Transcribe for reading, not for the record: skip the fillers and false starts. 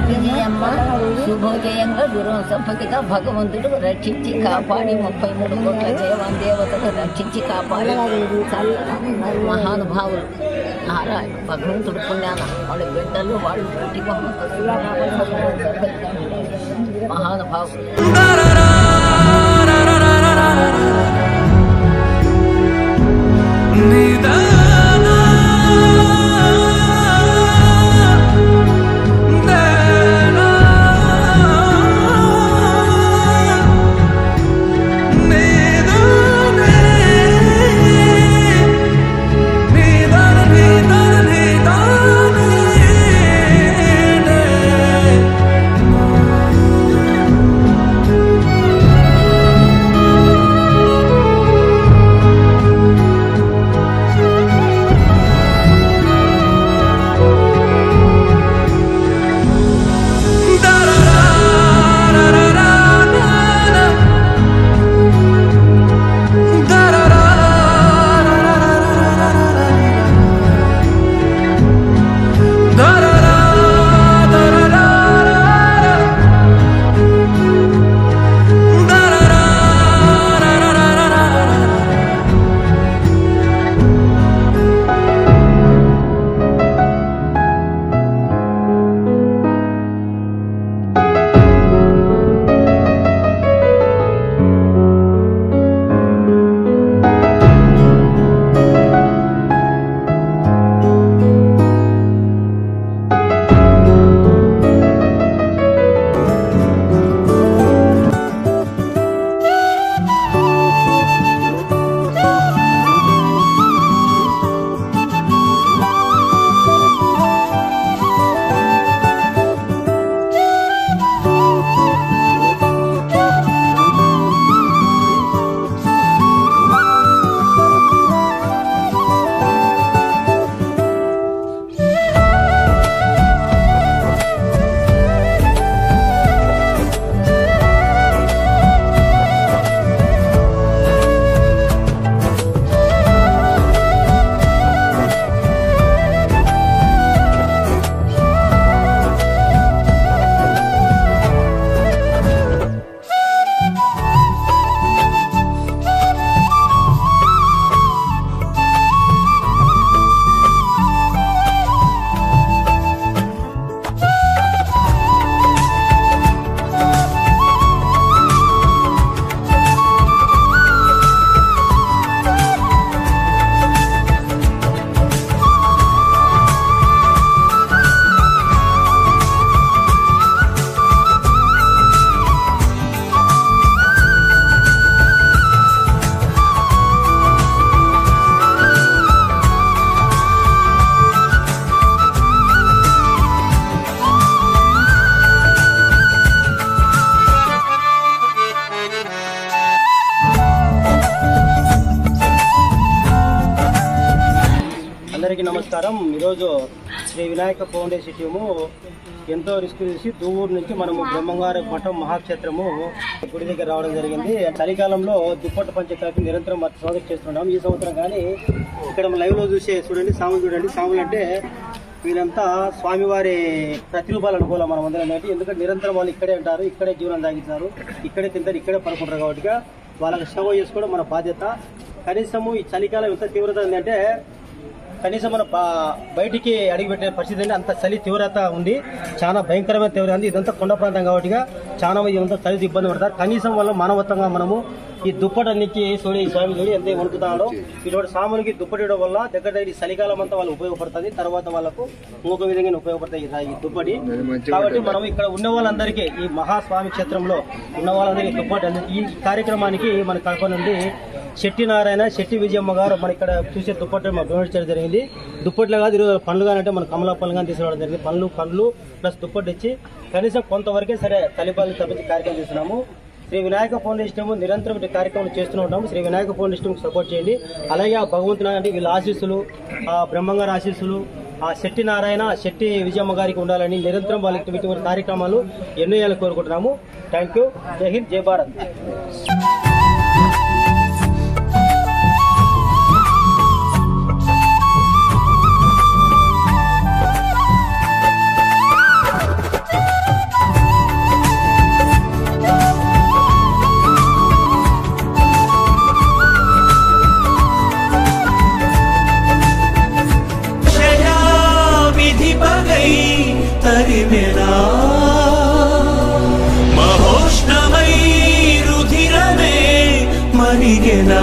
విజయమ్మ శుభోదయంగా గురువు సంపకిత భగవంతుడు రక్షించి కాపాడి 33 కోట్ల దేవాన్ దేవతలు రక్షించి కాపాడి మహానుభావులు నారాయణ భగవంతుడు పుణ్యాన వాళ్ళ బిడ్డలు వాళ్ళు పుట్టిగా మహానుభావులు. అందరికీ నమస్కారం. ఈరోజు శ్రీ వినాయక ఫౌండేషన్ టీము ఎంతో రిస్క్ చేసి దూరు నుంచి మనము బ్రహ్మంగారి మఠం మహాక్షేత్రము గుడి దగ్గర రావడం జరిగింది. చలికాలంలో దుప్పట్టు పంచకాకి నిరంతరం స్వాగతం చేస్తున్నాం. ఈ సంవత్సరం కానీ ఇక్కడ లైవ్ లో చూసే చూడండి, సాములు చూడండి. సాములు అంటే వీళ్ళంతా స్వామివారి ప్రతిరూపాలు అనుకోవాలి మనం అందరం. ఎందుకంటే నిరంతరం వాళ్ళు ఇక్కడే ఉంటారు, ఇక్కడే జీవనం సాగిస్తారు, ఇక్కడే తింటారు, ఇక్కడే పడుకుంటారు. కాబట్టి వాళ్ళకి సేవ చేసుకోవడం మన బాధ్యత. కనీసము ఈ చలికాలం ఎంత తీవ్రత ఉందంటే కనీసం మన బయటికి అడిగిపెట్టే పరిస్థితి అంటే అంత చలి తీవ్రత ఉంది. చాలా భయంకరమైన తీవ్రత ఉంది. ఇదంతా కొండ ప్రాంతం కాబట్టి చాలా మంది ఇదంతా చలి ఇబ్బంది పడతారు. కనీసం వల్ల మానవత్వంగా మనము ఈ దుప్పటానికి చూడి స్వామి చూడి ఎంత వణుకుతాడో ఇటువంటి స్వాములకి దుప్పటి వల్ల దగ్గర ఈ చలికాలం అంతా వాళ్ళు ఉపయోగపడుతుంది. తర్వాత వాళ్ళకు ఇంకొక విధంగా ఉపయోగపడతాయి ఈ దుప్పటి. కాబట్టి మనం ఇక్కడ ఉన్న వాళ్ళందరికీ ఈ మహాస్వామి క్షేత్రంలో ఉన్న వాళ్ళందరికీ దుప్పటి ఈ కార్యక్రమానికి మన కడప నుండి శెట్టి నారాయణ, శెట్టి విజయమ్మ గారు మన ఇక్కడ చూసే దుప్పట్లు మా డొనేట్ చేయడం జరిగింది. దుప్పట్లో కాదు, ఈరోజు పండ్లు కానీ అంటే మన కమలా పనులు కానీ తీసుకురావడం జరిగింది. పండ్లు ప్లస్ దుప్పట్లు ఇచ్చి కనీసం కొంతవరకే సరే చలిపాలను తప్పించి కార్యక్రమం చేస్తున్నాము. శ్రీ వినాయక ఫౌండేషన్ నిరంతరం కార్యక్రమం చేస్తూనే ఉంటాము. శ్రీ వినాయక ఫౌండేషన్ సపోర్ట్ చేయండి. అలాగే ఆ భగవంతుని అంటే వీళ్ళ ఆశీస్సులు, ఆ బ్రహ్మంగారి ఆశీస్సులు, ఆ శెట్టి నారాయణ, శెట్టి విజయమ్మ గారికి ఉండాలని నిరంతరం వాళ్ళకి ఇటువంటి కార్యక్రమాలు ఎన్నో ఏళ్ళు కోరుకుంటున్నాము. Thank you. జై హింద్, జై భారత్. వెలిగెనా